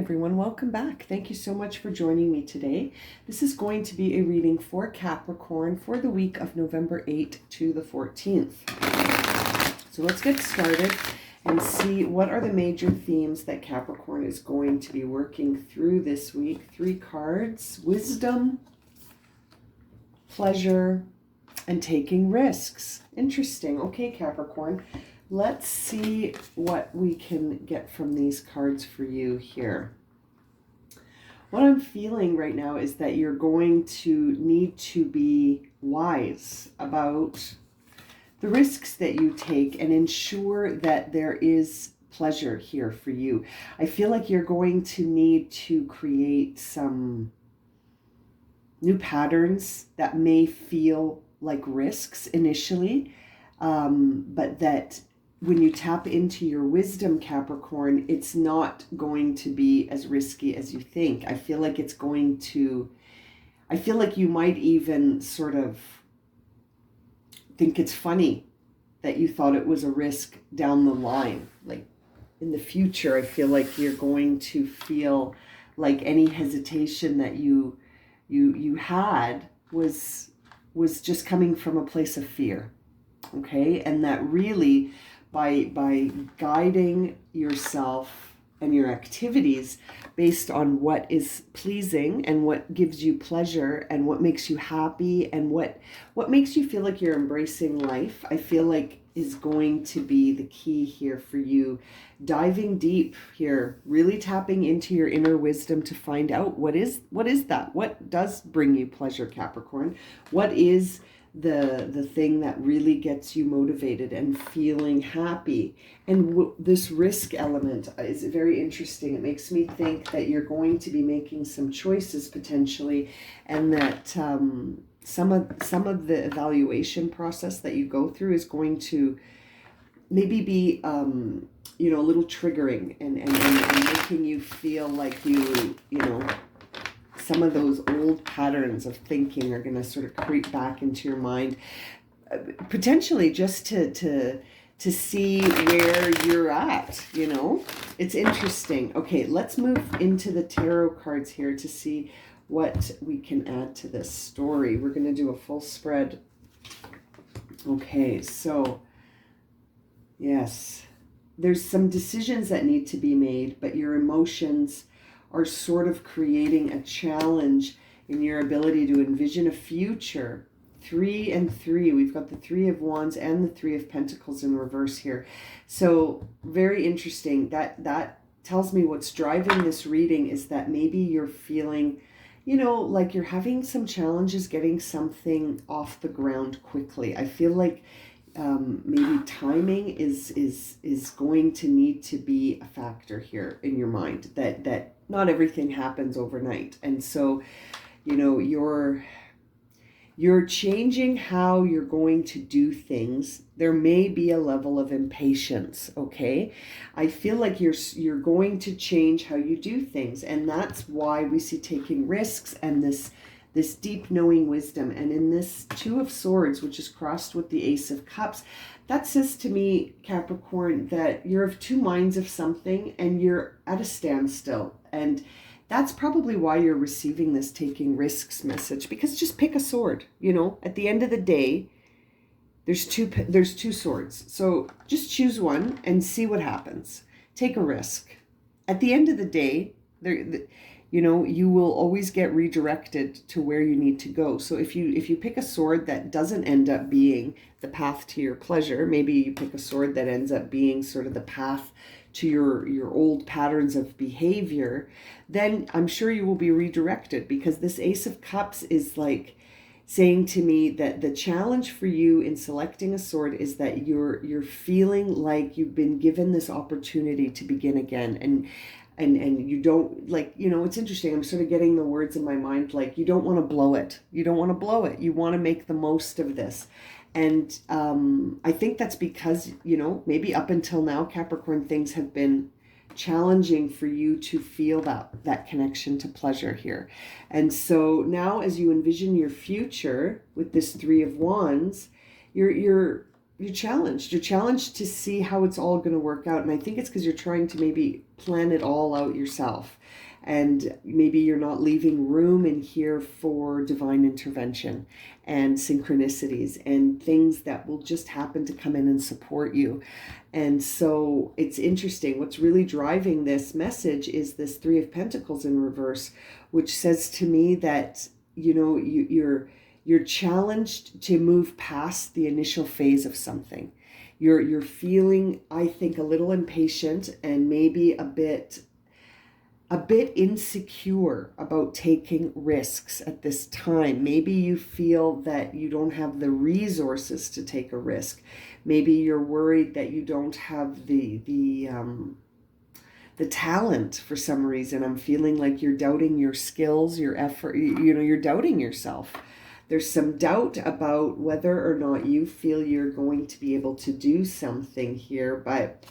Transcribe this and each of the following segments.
everyone, welcome back. Thank you so much for joining me today. This is going to be a reading for Capricorn for the week of November 8th to the 14th. So let's get started and see what are the major themes that Capricorn is going to be working through this week. 3 cards: wisdom, pleasure, and taking risks. Interesting. Okay, Capricorn. Let's see what we can get from these cards for you here. What I'm feeling right now is that you're going to need to be wise about the risks that you take and ensure that there is pleasure here for you. I feel like you're going to need to create some new patterns that may feel like risks initially, but that when you tap into your wisdom, Capricorn, it's not going to be as risky as you think. I feel like you might even sort of think it's funny that you thought it was a risk down the line. Like in the future, I feel like you're going to feel like any hesitation that you had was just coming from a place of fear. Okay? And that really by guiding yourself and your activities based on what is pleasing and what gives you pleasure and what makes you happy and what makes you feel like you're embracing life, I feel like is going to be the key here for you. Diving deep here, really tapping into your inner wisdom to find out what is that? What does bring you pleasure, Capricorn? What is the thing that really gets you motivated and feeling happy? And this risk element is very interesting. It makes me think that you're going to be making some choices potentially, and that some of the evaluation process that you go through is going to maybe be a little triggering and making you feel like you know some of those old patterns of thinking are going to sort of creep back into your mind, potentially just to see where you're at. It's interesting. Okay, let's move into the tarot cards here to see what we can add to this story. We're going to do a full spread. Okay, so yes, there's some decisions that need to be made, but your emotions are sort of creating a challenge in your ability to envision a future. 3 and 3. We've got the 3 of Wands and the 3 of Pentacles in reverse here. So very interesting. That tells me what's driving this reading is that maybe you're feeling, like you're having some challenges getting something off the ground quickly. I feel like maybe timing is going to need to be a factor here in your mind, that not everything happens overnight. And so, you're changing how you're going to do things. There may be a level of impatience, okay? I feel like you're going to change how you do things, and that's why we see taking risks and this deep knowing wisdom. And in this 2 of Swords, which is crossed with the Ace of Cups, that says to me, Capricorn, that you're of 2 minds of something and you're at a standstill. And that's probably why you're receiving this taking risks message, because just pick a sword. At the end of the day, there's two swords. So just choose one and see what happens. Take a risk. At the end of the day, you will always get redirected to where you need to go. So if you pick a sword that doesn't end up being the path to your pleasure, maybe you pick a sword that ends up being sort of the path to your old patterns of behavior, then I'm sure you will be redirected, because this Ace of Cups is like saying to me that the challenge for you in selecting a sword is that you're feeling like you've been given this opportunity to begin again, and you don't, it's interesting. I'm sort of getting the words in my mind, like you don't want to blow it. You don't want to blow it. You want to make the most of this. And I think that's because, maybe up until now, Capricorn, things have been challenging for you to feel that connection to pleasure here. And so now, as you envision your future with this 3 of Wands, you're you're challenged. You're challenged to see how it's all going to work out. And I think it's because you're trying to maybe plan it all out yourself. And maybe you're not leaving room in here for divine intervention and synchronicities and things that will just happen to come in and support you. And so it's interesting. What's really driving this message is this Three of Pentacles in reverse, which says to me that, you're challenged to move past the initial phase of something. You're feeling, I think, a little impatient and maybe a bit insecure about taking risks at this time. Maybe you feel that you don't have the resources to take a risk. Maybe you're worried that you don't have the talent for some reason. I'm feeling like you're doubting your skills, your effort, you're doubting yourself. There's some doubt about whether or not you feel you're going to be able to do something here. But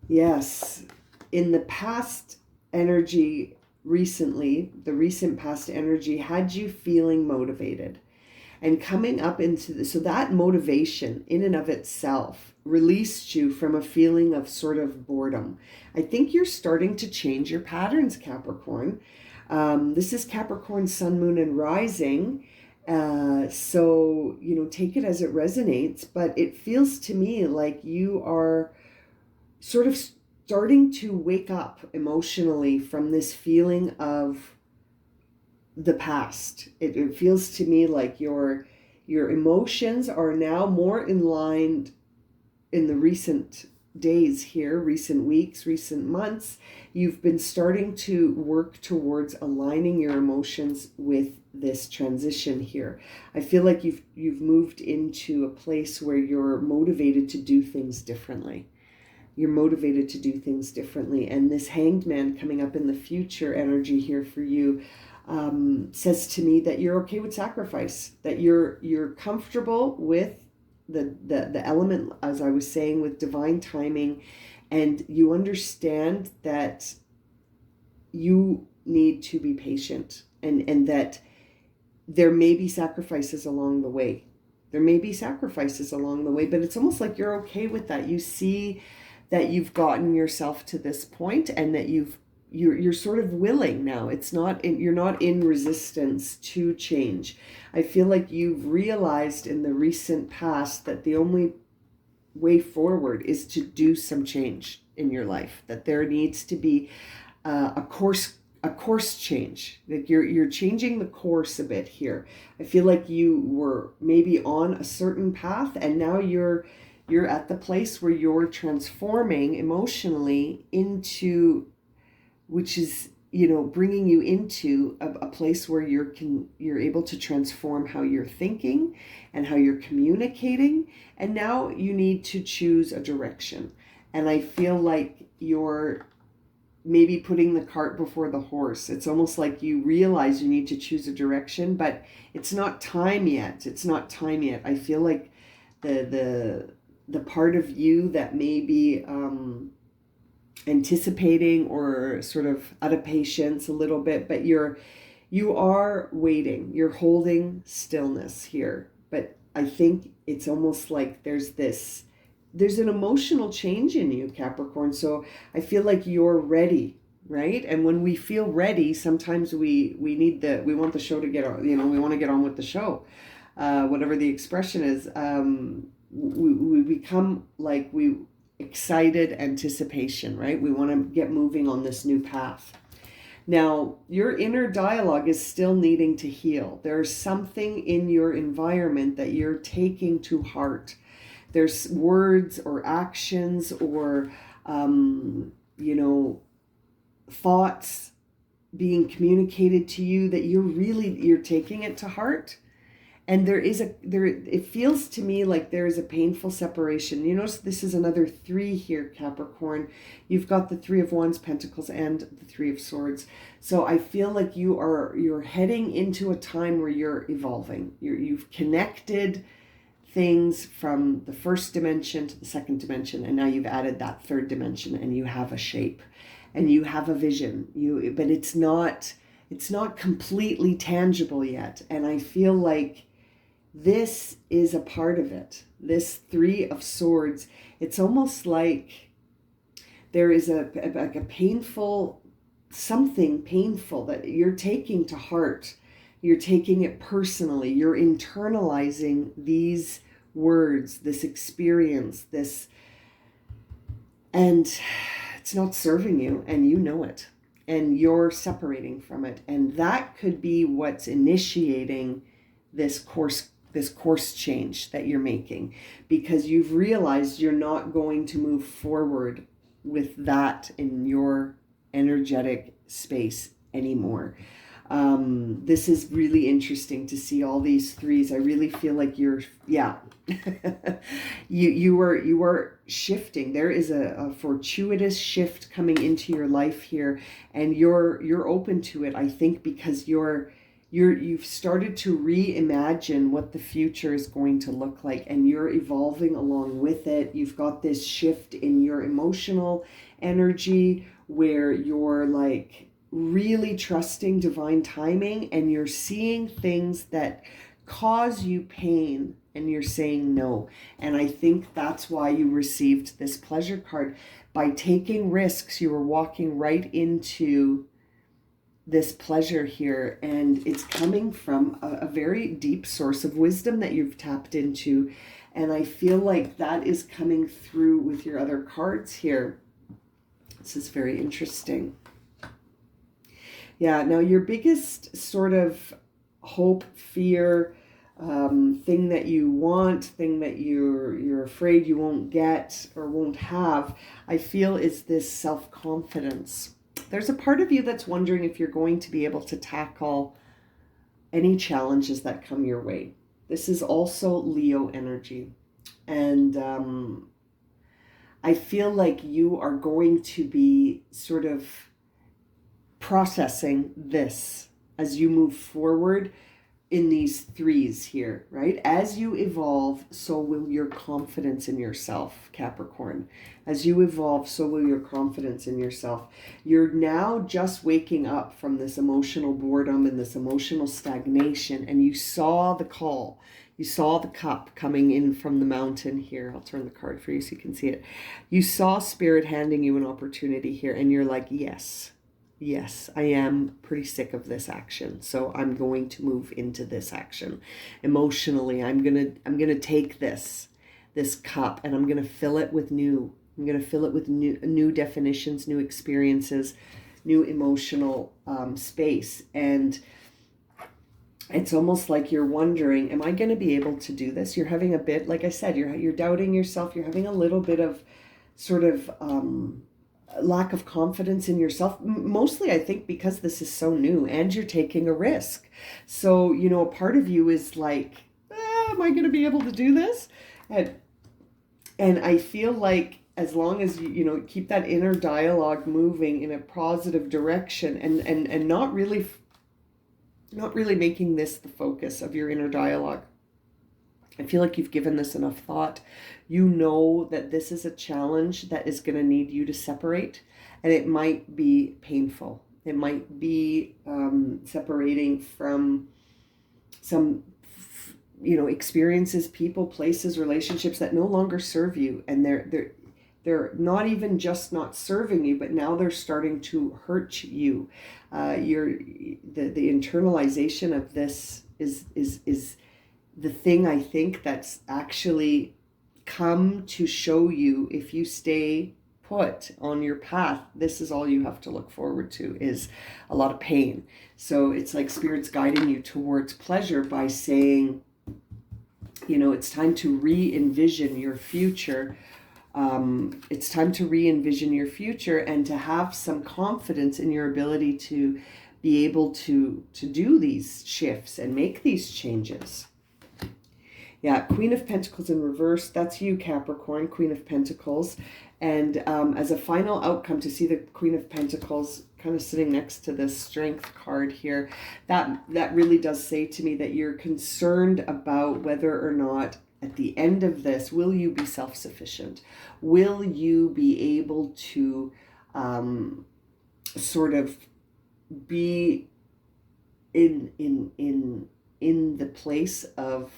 yes, in the past energy recently, the recent past energy had you feeling motivated. And coming up into this, so that motivation in and of itself released you from a feeling of sort of boredom. I think you're starting to change your patterns, Capricorn. This is Capricorn, Sun, Moon, and Rising. So, take it as it resonates. But it feels to me like you are sort of starting to wake up emotionally from this feeling of the past. It feels to me like your emotions are now more in line in the recent days here, recent weeks, recent months. You've been starting to work towards aligning your emotions with this transition here. I feel like you've moved into a place where you're motivated to do things differently. You're motivated to do things differently. And this Hanged Man coming up in the future energy here for you says to me that you're okay with sacrifice, that you're comfortable with the element, as I was saying, with divine timing, and you understand that you need to be patient, and that there may be sacrifices along the way. There may be sacrifices along the way, but it's almost like you're okay with that. You see that you've gotten yourself to this point, and that you're sort of willing now. You're not in resistance to change. I feel like you've realized in the recent past that the only way forward is to do some change in your life, that there needs to be a course change. Like you're changing the course a bit here. I feel like you were maybe on a certain path, and now you're at the place where you're transforming emotionally into, which is, bringing you into a place where you're able to transform how you're thinking and how you're communicating. And now you need to choose a direction. And I feel like you're maybe putting the cart before the horse. It's almost like you realize you need to choose a direction, but it's not time yet. It's not time yet. I feel like the part of you that may be anticipating or sort of out of patience a little bit, but you are waiting. You're holding stillness here. But I think it's almost like there's an emotional change in you, Capricorn. So I feel like you're ready, right? And when we feel ready, sometimes we want the show to get on, we want to get on with the show, whatever the expression is. We become like excited anticipation, right? We want to get moving on this new path. Now, your inner dialogue is still needing to heal. There's something in your environment that you're taking to heart. There's words or actions or, thoughts being communicated to you that you're taking it to heart. And it feels to me like there is a painful separation. You notice this is another 3 here, Capricorn. You've got the 3 of Wands, Pentacles, and the 3 of Swords. So I feel like you're heading into a time where you're evolving. You've connected things from the first dimension to the second dimension, and now you've added that third dimension, and you have a shape, and you have a vision. But it's not completely tangible yet. And I feel like this is a part of it. This Three of Swords, it's almost like there is a painful, something painful that you're taking to heart. You're taking it personally. You're internalizing these words, this experience, and it's not serving you, and you know it, and you're separating from it. And that could be what's initiating this course change that you're making, because you've realized you're not going to move forward with that in your energetic space anymore. This is really interesting to see all these threes. I really feel like you're, yeah, you are shifting. There is a fortuitous shift coming into your life here, and you're open to it, I think, because you've started to reimagine what the future is going to look like, and you're evolving along with it. You've got this shift in your emotional energy where you're like really trusting divine timing, and you're seeing things that cause you pain and you're saying no. And I think that's why you received this pleasure card. By taking risks, you were walking right into this pleasure here, and it's coming from a very deep source of wisdom that you've tapped into. And I feel like that is coming through with your other cards here. This is very interesting. Yeah, now your biggest sort of hope, fear, thing that you want, thing that you're afraid you won't get or won't have, I feel is this self-confidence. There's a part of you that's wondering if you're going to be able to tackle any challenges that come your way. This is also Leo energy. And I feel like you are going to be sort of processing this as you move forward in these threes here, right? As you evolve, so will your confidence in yourself, Capricorn. As you evolve, so will your confidence in yourself. You're now just waking up from this emotional boredom and this emotional stagnation, and you saw the call. You saw the cup coming in from the mountain here. I'll turn the card for you so you can see it. You saw Spirit handing you an opportunity here, and you're like, yes. Yes, I am pretty sick of this action, so I'm going to move into this action. Emotionally, I'm gonna take this cup, and I'm gonna fill it with new. I'm gonna fill it with new definitions, new experiences, new emotional space. And it's almost like you're wondering, am I going to be able to do this? You're having a bit, like I said, you're doubting yourself. You're having a little bit of sort of lack of confidence in yourself, mostly I think because this is so new and you're taking a risk. So, you know, a part of you is like, am I going to be able to do this? And I feel like as long as you keep that inner dialogue moving in a positive direction, and not really making this the focus of your inner dialogue. I feel like you've given this enough thought. You know that this is a challenge that is going to need you to separate, and it might be painful. It might be separating from some, experiences, people, places, relationships that no longer serve you, and they're not even just not serving you, but now they're starting to hurt you. The internalization of this is the thing I think that's actually come to show you, if you stay put on your path, this is all you have to look forward to, is a lot of pain. So it's like Spirit's guiding you towards pleasure by saying, it's time to re-envision your future. It's time to re-envision your future and to have some confidence in your ability to be able to do these shifts and make these changes. Yeah, Queen of Pentacles in reverse, that's you, Capricorn, Queen of Pentacles. And as a final outcome, to see the Queen of Pentacles kind of sitting next to this Strength card here, that really does say to me that you're concerned about whether or not at the end of this, will you be self-sufficient? Will you be able to sort of be in the place of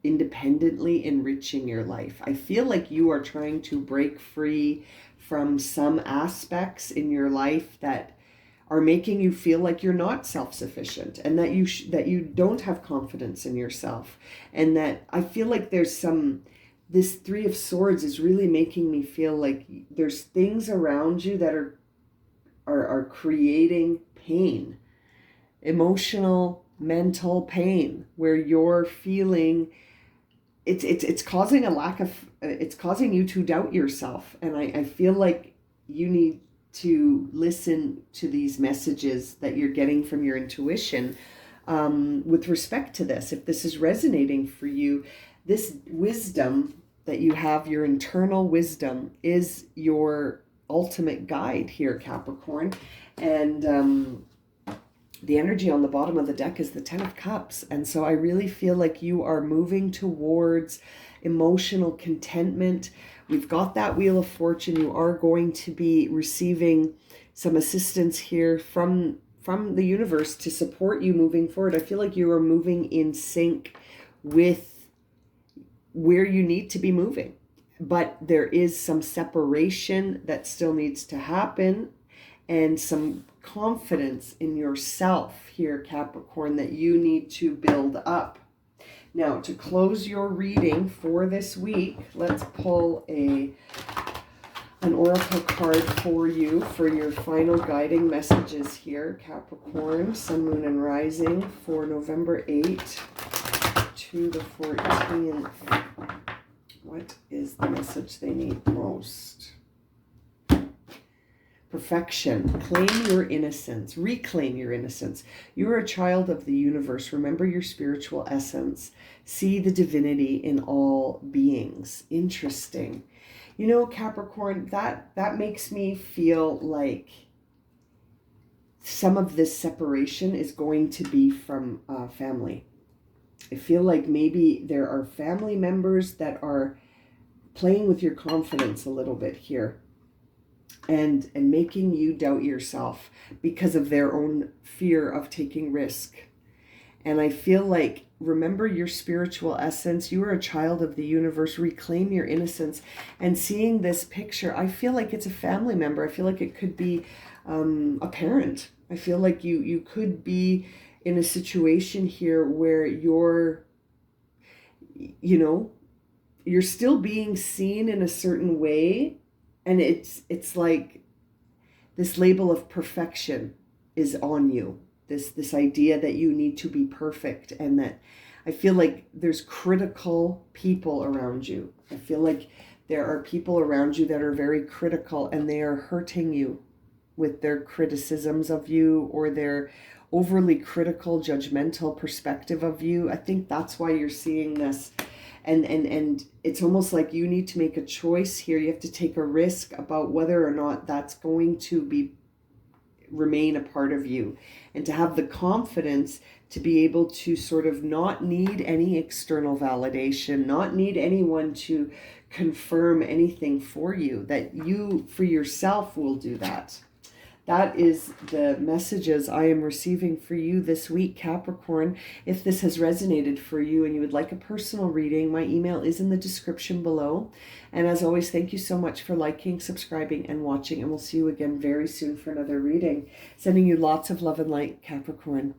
independently enriching your life. I feel like you are trying to break free from some aspects in your life that are making you feel like you're not self-sufficient, and that you don't have confidence in yourself, and that I feel like this Three of Swords is really making me feel like there's things around you that are creating pain, emotional, mental pain, where you're feeling it's causing it's causing you to doubt yourself. And I feel like you need to listen to these messages that you're getting from your intuition with respect to this. If this is resonating for you, this wisdom that you have, your internal wisdom, is your ultimate guide here, Capricorn. And the energy on the bottom of the deck is the Ten of Cups. And so I really feel like you are moving towards emotional contentment. We've got that Wheel of Fortune. You are going to be receiving some assistance here from the universe to support you moving forward. I feel like you are moving in sync with where you need to be moving. But there is some separation that still needs to happen, and some confidence in yourself here, Capricorn, that you need to build up. Now, to close your reading for this week, let's pull an oracle card for you for your final guiding messages here, Capricorn, Sun, Moon, and Rising, for November 8th to the 14th. What is the message they need most? Perfection. Claim your innocence. Reclaim your innocence. You are a child of the universe. Remember your spiritual essence. See the divinity in all beings. Interesting. You know, Capricorn, that makes me feel like some of this separation is going to be from family. I feel like maybe there are family members that are playing with your confidence a little bit here, and making you doubt yourself because of their own fear of taking risk. And I feel like, remember your spiritual essence. You are a child of the universe. Reclaim your innocence. And seeing this picture, I feel like it's a family member. I feel like it could be a parent. I feel like you could be in a situation here where you're still being seen in a certain way. And it's like this label of perfection is on you. This idea that you need to be perfect, and that I feel like there's critical people around you. I feel like there are people around you that are very critical, and they are hurting you with their criticisms of you, or their overly critical, judgmental perspective of you. I think that's why you're seeing this. And it's almost like you need to make a choice here. You have to take a risk about whether or not that's going to remain a part of you, and to have the confidence to be able to sort of not need any external validation, not need anyone to confirm anything for you, that you for yourself will do that. That is the messages I am receiving for you this week, Capricorn. If this has resonated for you and you would like a personal reading, my email is in the description below. And as always, thank you so much for liking, subscribing, and watching. And we'll see you again very soon for another reading. Sending you lots of love and light, Capricorn.